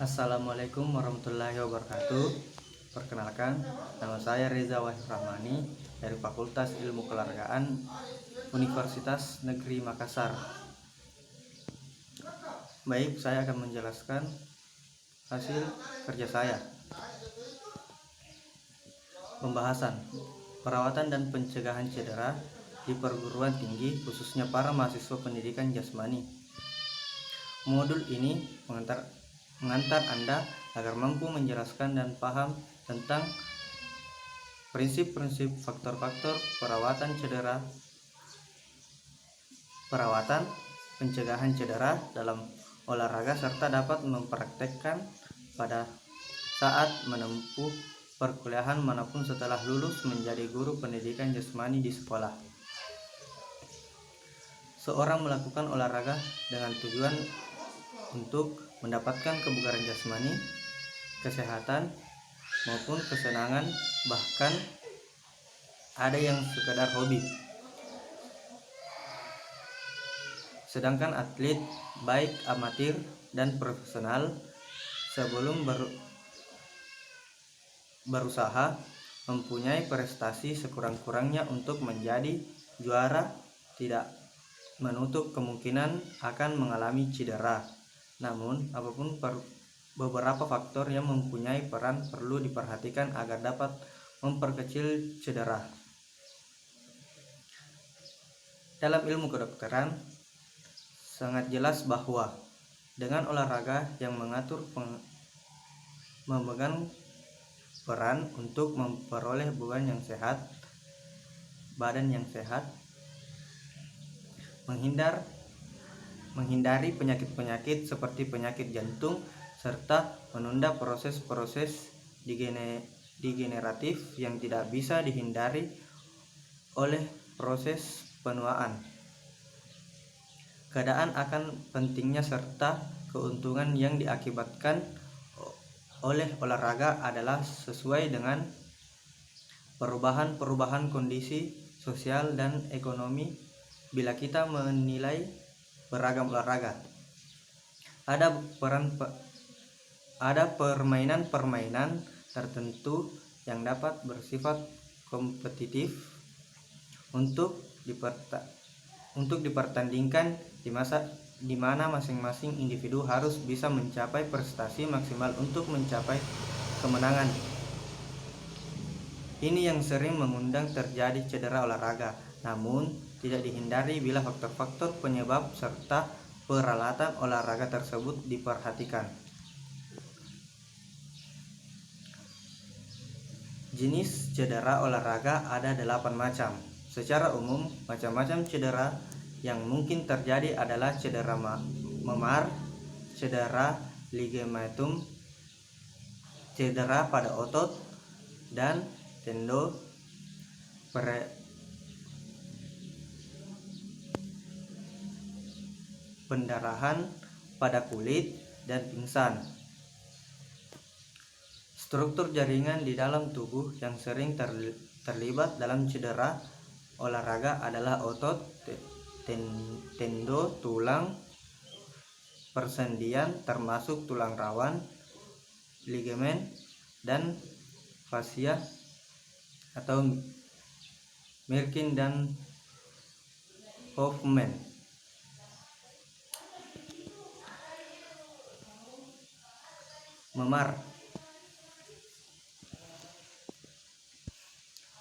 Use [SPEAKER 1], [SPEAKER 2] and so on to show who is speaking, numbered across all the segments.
[SPEAKER 1] Assalamualaikum warahmatullahi wabarakatuh. Perkenalkan, nama saya Reza Wahid Rahmani dari Fakultas Ilmu Kelargaan Universitas Negeri Makassar. Baik, saya akan menjelaskan hasil kerja saya. Pembahasan perawatan dan pencegahan cedera di perguruan tinggi, khususnya para mahasiswa pendidikan jasmani. Modul ini mengantar Anda agar mampu menjelaskan dan paham tentang prinsip-prinsip faktor-faktor perawatan pencegahan cedera dalam olahraga, serta dapat mempraktekkan pada saat menempuh perkuliahan manapun setelah lulus menjadi guru pendidikan jasmani di sekolah. Seorang melakukan olahraga dengan tujuan untuk mendapatkan kebugaran jasmani, kesehatan, maupun kesenangan, bahkan ada yang sekedar hobi. Sedangkan atlet baik amatir dan profesional sebelum berusaha mempunyai prestasi sekurang-kurangnya untuk menjadi juara, tidak menutup kemungkinan akan mengalami cedera. Namun, beberapa faktor yang mempunyai peran perlu diperhatikan agar dapat memperkecil cedera. Dalam ilmu kedokteran, sangat jelas bahwa dengan olahraga yang memegang peran untuk memperoleh badan yang sehat, menghindari penyakit-penyakit seperti penyakit jantung, serta menunda proses-proses degeneratif yang tidak bisa dihindari oleh proses penuaan. Keadaan akan pentingnya serta keuntungan yang diakibatkan oleh olahraga adalah sesuai dengan perubahan perkondisi sosial dan ekonomi. Bila kita menilai beragam olahraga, ada permainan tertentu yang dapat bersifat kompetitif untuk dipertandingkan, di mana masing-masing individu harus bisa mencapai prestasi maksimal untuk mencapai kemenangan. Ini yang sering mengundang terjadi cedera olahraga, namun tidak dihindari bila faktor-faktor penyebab serta peralatan olahraga tersebut diperhatikan. Jenis cedera olahraga ada 8 macam. Secara umum, macam-macam cedera yang mungkin terjadi adalah cedera memar, cedera ligamentum, cedera pada otot dan tendon, pendarahan pada kulit, dan pingsan. Struktur jaringan di dalam tubuh yang sering terlibat dalam cedera olahraga adalah otot, tendon, tulang, persendian termasuk tulang rawan, ligamen, dan fascia atau Merkin dan Hoffman. Memar.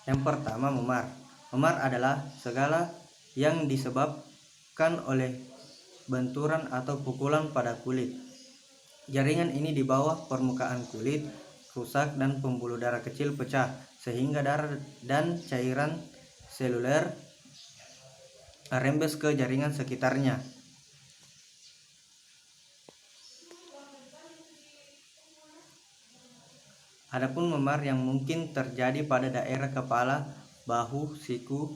[SPEAKER 1] Yang pertama, memar. Memar adalah segala yang disebabkan oleh benturan atau pukulan pada kulit. Jaringan ini di bawah permukaan kulit rusak dan pembuluh darah kecil pecah, sehingga darah dan cairan seluler rembes ke jaringan sekitarnya. Adapun memar yang mungkin terjadi pada daerah kepala, bahu, siku,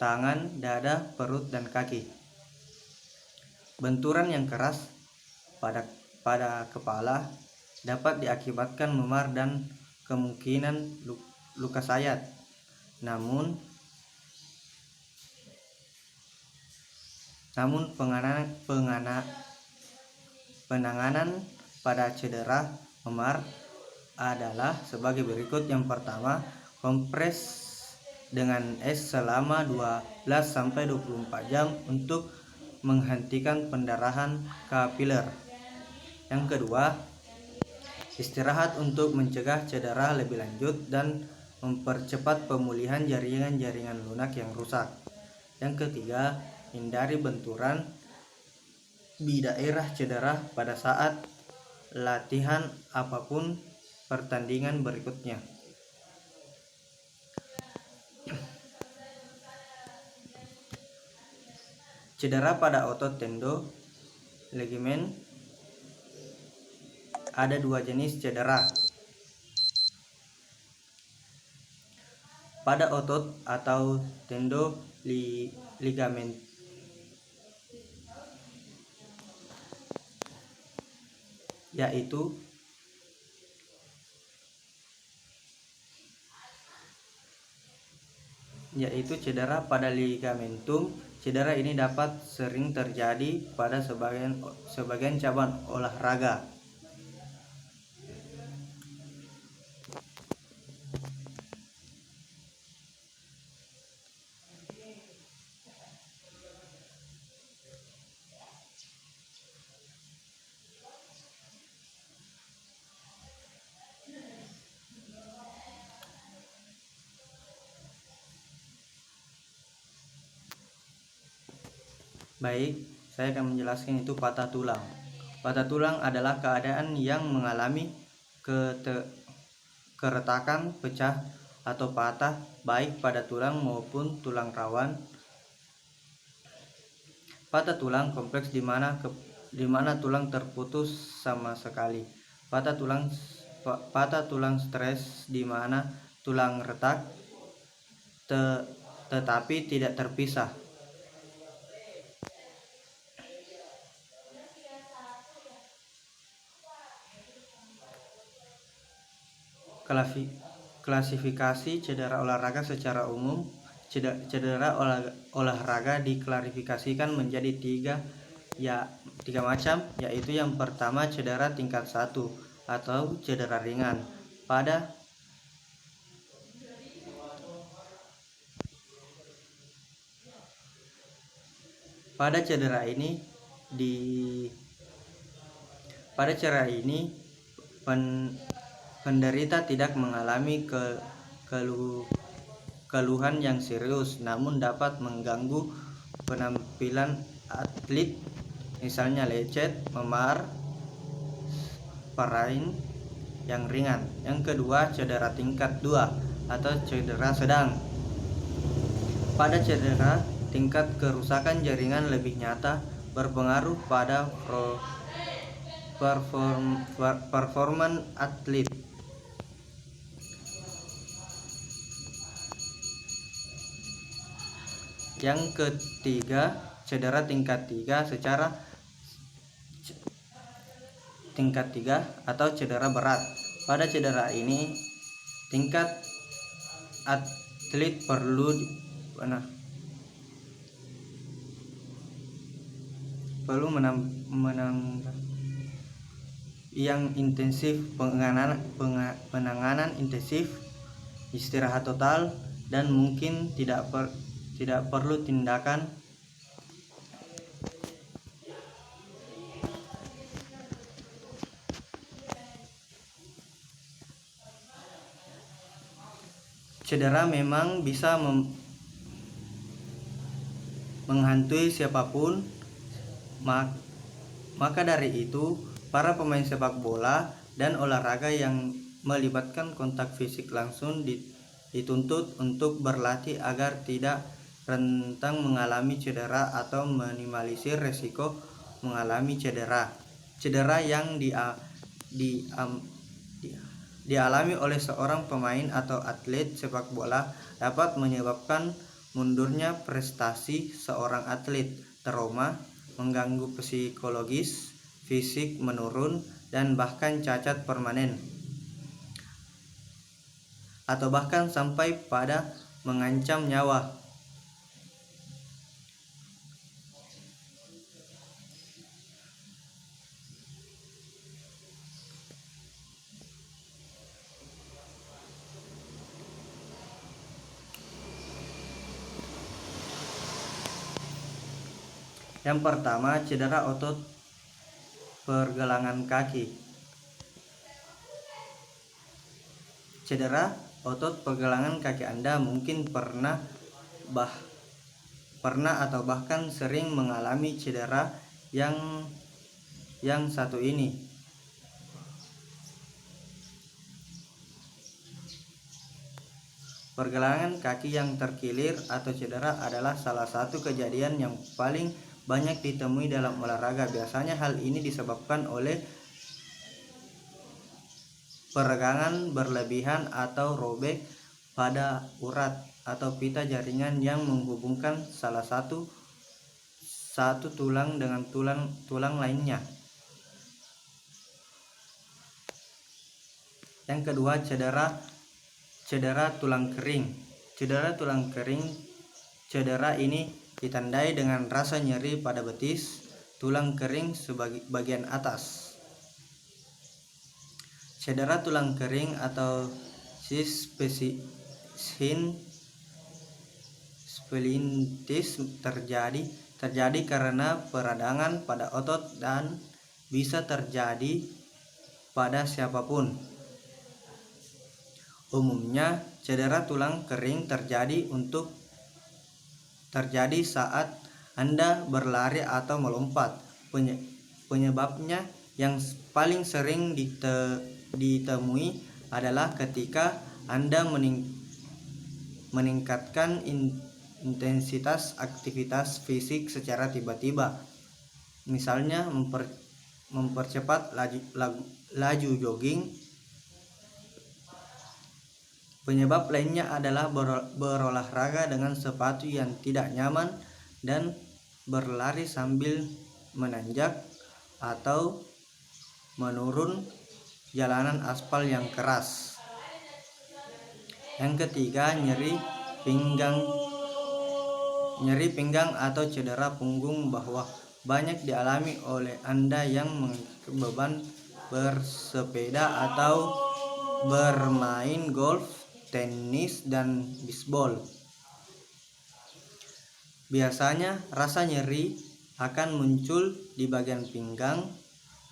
[SPEAKER 1] tangan, dada, perut, dan kaki. Benturan yang keras pada kepala dapat diakibatkan memar dan kemungkinan luka sayat. Namun penanganan pada cedera memar adalah sebagai berikut. Yang pertama, kompres dengan es selama 12-24 jam untuk menghentikan pendarahan kapiler. Yang kedua, istirahat untuk mencegah cedera lebih lanjut dan mempercepat pemulihan jaringan-jaringan lunak yang rusak. Yang ketiga, hindari benturan di daerah cedera pada saat latihan apapun pertandingan berikutnya. Cedera pada otot tendo ligamen. Ada dua jenis cedera. Pada otot atau tendo ligamen yaitu cedera pada ligamentum. Cedera ini dapat sering terjadi pada sebagian cabang olahraga. Baik, saya akan menjelaskan itu patah tulang. Patah tulang adalah keadaan yang mengalami keretakan, pecah, atau patah baik pada tulang maupun tulang rawan. Patah tulang kompleks di mana tulang terputus sama sekali. Patah tulang stres di mana tulang retak tetapi tidak terpisah. Klasifikasi cedera olahraga secara umum. Cedera olahraga diklasifikasikan menjadi tiga macam, yaitu yang pertama cedera tingkat 1 atau cedera ringan. Pada cedera ini penderita tidak mengalami keluhan yang serius, namun dapat mengganggu penampilan atlet, misalnya lecet, memar, sprain yang ringan. Yang kedua, cedera tingkat 2 atau cedera sedang. Pada cedera tingkat kerusakan jaringan lebih nyata, berpengaruh pada performan atlet. Yang ketiga, cedera tingkat 3 atau cedera berat. Pada cedera ini tingkat atlet perlu yang intensif, penanganan intensif, istirahat total, dan mungkin tidak perlu tindakan cedera memang bisa menghantui siapapun. Maka dari itu, para pemain sepak bola dan olahraga yang melibatkan kontak fisik langsung dituntut untuk berlatih agar tidak rentan mengalami cedera atau minimalisir resiko mengalami cedera. Cedera yang dialami oleh seorang pemain atau atlet sepak bola dapat menyebabkan mundurnya prestasi seorang atlet, trauma, mengganggu psikologis, fisik menurun, dan bahkan cacat permanen, atau bahkan sampai pada mengancam nyawa. Yang pertama, cedera otot pergelangan kaki. Cedera otot pergelangan kaki Anda mungkin pernah atau bahkan sering mengalami cedera yang satu ini. Pergelangan kaki yang terkilir atau cedera adalah salah satu kejadian yang paling banyak ditemui dalam olahraga. Biasanya hal ini disebabkan oleh peregangan berlebihan atau robek pada urat atau pita jaringan yang menghubungkan salah satu tulang dengan tulang lainnya. Yang kedua, cedera tulang kering. Cedera ini ditandai dengan rasa nyeri pada betis, tulang kering bagian atas. Cedera tulang kering atau splenitis terjadi karena peradangan pada otot dan bisa terjadi pada siapapun. Umumnya, cedera tulang kering terjadi saat Anda berlari atau melompat. Penyebabnya yang paling sering ditemui adalah ketika Anda meningkatkan intensitas aktivitas fisik secara tiba-tiba. Misalnya mempercepat laju jogging. Penyebab lainnya adalah berolahraga dengan sepatu yang tidak nyaman dan berlari sambil menanjak atau menurun jalanan aspal yang keras. Yang ketiga, nyeri pinggang atau cedera punggung bawah banyak dialami oleh Anda yang mengangkat beban, bersepeda atau bermain golf, tenis, dan bisbol. Biasanya rasa nyeri akan muncul di bagian pinggang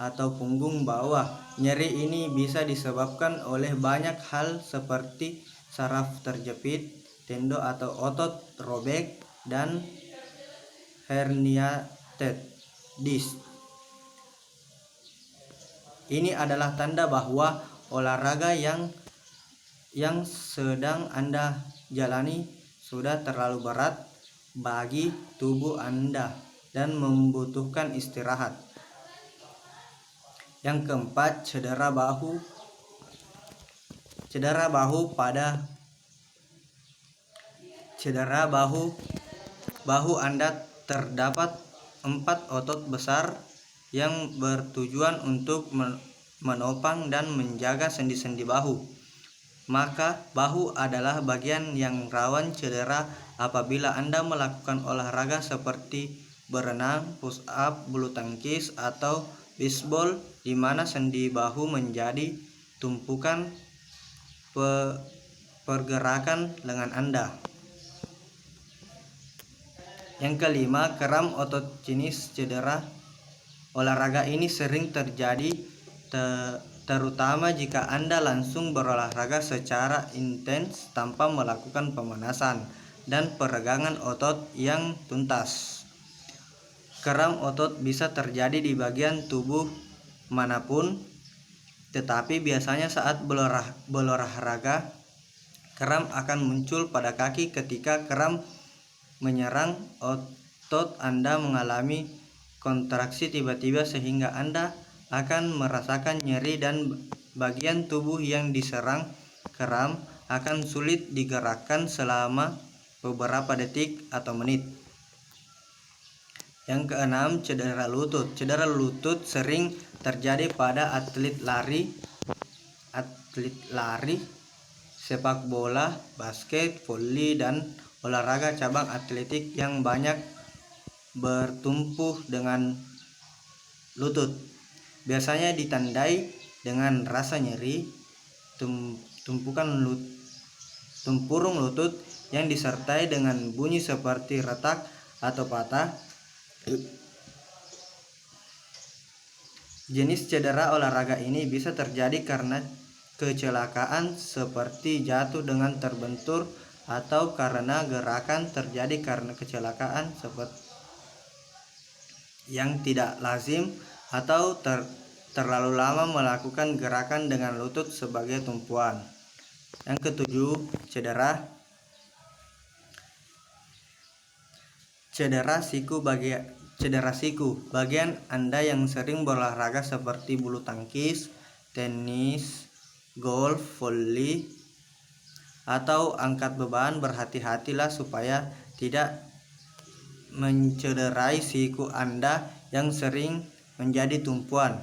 [SPEAKER 1] atau punggung bawah. Nyeri ini bisa disebabkan oleh banyak hal seperti saraf terjepit, tendon atau otot robek, dan herniated disc. Ini adalah tanda bahwa olahraga yang sedang Anda jalani sudah terlalu berat bagi tubuh Anda dan membutuhkan istirahat. Yang keempat, cedera bahu. Cedera bahu Anda terdapat 4 otot besar yang bertujuan untuk menopang dan menjaga sendi-sendi bahu. Maka bahu adalah bagian yang rawan cedera apabila Anda melakukan olahraga seperti berenang, push up, bulu tangkis, atau bisbol, di mana sendi bahu menjadi tumpukan pergerakan lengan Anda. Yang kelima, kram otot. Jenis cedera olahraga ini sering terjadi terutama jika Anda langsung berolahraga secara intens tanpa melakukan pemanasan dan peregangan otot yang tuntas. Kram otot bisa terjadi di bagian tubuh manapun, tetapi biasanya saat berolahraga, kram akan muncul pada kaki. Ketika kram menyerang otot, Anda mengalami kontraksi tiba-tiba sehingga Anda akan merasakan nyeri dan bagian tubuh yang diserang kram akan sulit digerakkan selama beberapa detik atau menit. Yang keenam, cedera lutut. Cedera lutut sering terjadi pada atlet lari, sepak bola, basket, voli, dan olahraga cabang atletik yang banyak bertumpu dengan lutut. Biasanya ditandai dengan rasa nyeri, tempurung lutut yang disertai dengan bunyi seperti retak atau patah, Jenis cedera olahraga ini bisa terjadi karena kecelakaan seperti jatuh dengan terbentur atau karena gerakan terjadi karena kecelakaan seperti yang tidak lazim atau terlalu lama melakukan gerakan dengan lutut sebagai tumpuan. Yang ketujuh, cedera siku. Bagian Anda yang sering berolahraga seperti bulu tangkis, tenis, golf, volley, atau angkat beban, berhati-hatilah supaya tidak mencederai siku Anda yang sering menjadi tumpuan.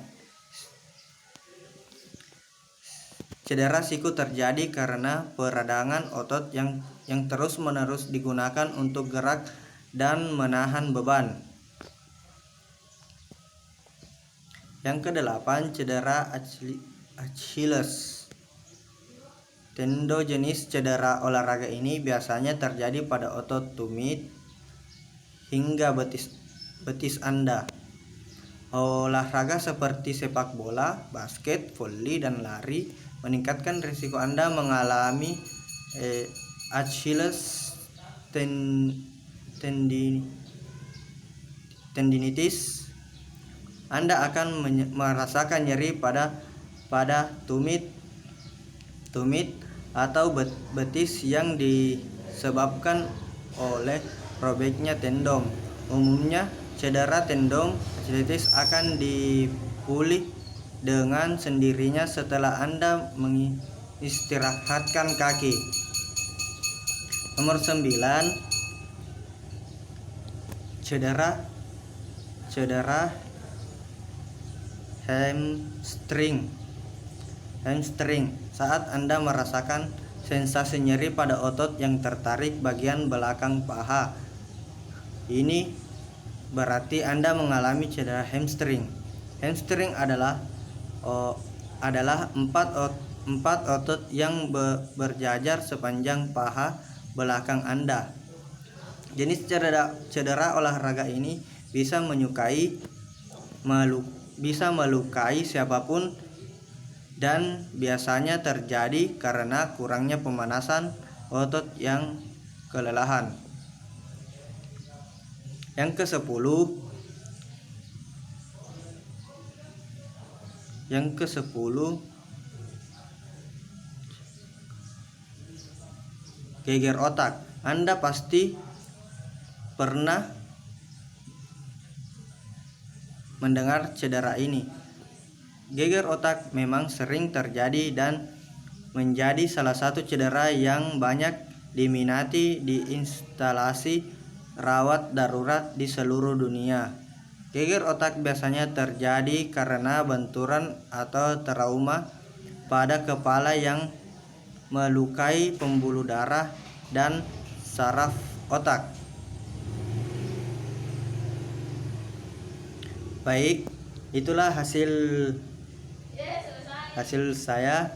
[SPEAKER 1] Cedera siku terjadi karena peradangan otot yang terus-menerus digunakan untuk gerak dan menahan beban. Yang kedelapan, cedera Achilles. Tendo jenis cedera olahraga ini biasanya terjadi pada otot tumit hingga betis Anda. Olahraga seperti sepak bola, basket, volley, dan lari meningkatkan risiko Anda mengalami Achilles tendinitis. Anda akan merasakan nyeri pada tumit atau betis yang disebabkan oleh robeknya tendon. Umumnya cedera tendon Achilles akan dipulih dengan sendirinya setelah Anda mengistirahatkan kaki. Nomor 9, cedera hamstring. Saat Anda merasakan sensasi nyeri pada otot yang tertarik bagian belakang paha, ini berarti Anda mengalami cedera hamstring. Hamstring adalah empat otot yang berjajar sepanjang paha belakang Anda. Jenis cedera olahraga ini bisa melukai siapapun dan biasanya terjadi karena kurangnya pemanasan otot yang kelelahan. Yang ke-10, geger otak. Anda pasti pernah mendengar cedera ini. Geger otak memang sering terjadi dan menjadi salah satu cedera yang banyak diminati di instalasi rawat darurat di seluruh dunia. Geger otak biasanya terjadi karena benturan atau trauma pada kepala yang melukai pembuluh darah dan saraf otak. Baik, itulah hasil saya.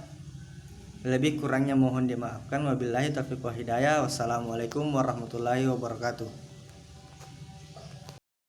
[SPEAKER 1] Lebih kurangnya mohon dimaafkan. Wabillahi taufiq wal hidayah. Wassalamualaikum warahmatullahi wabarakatuh.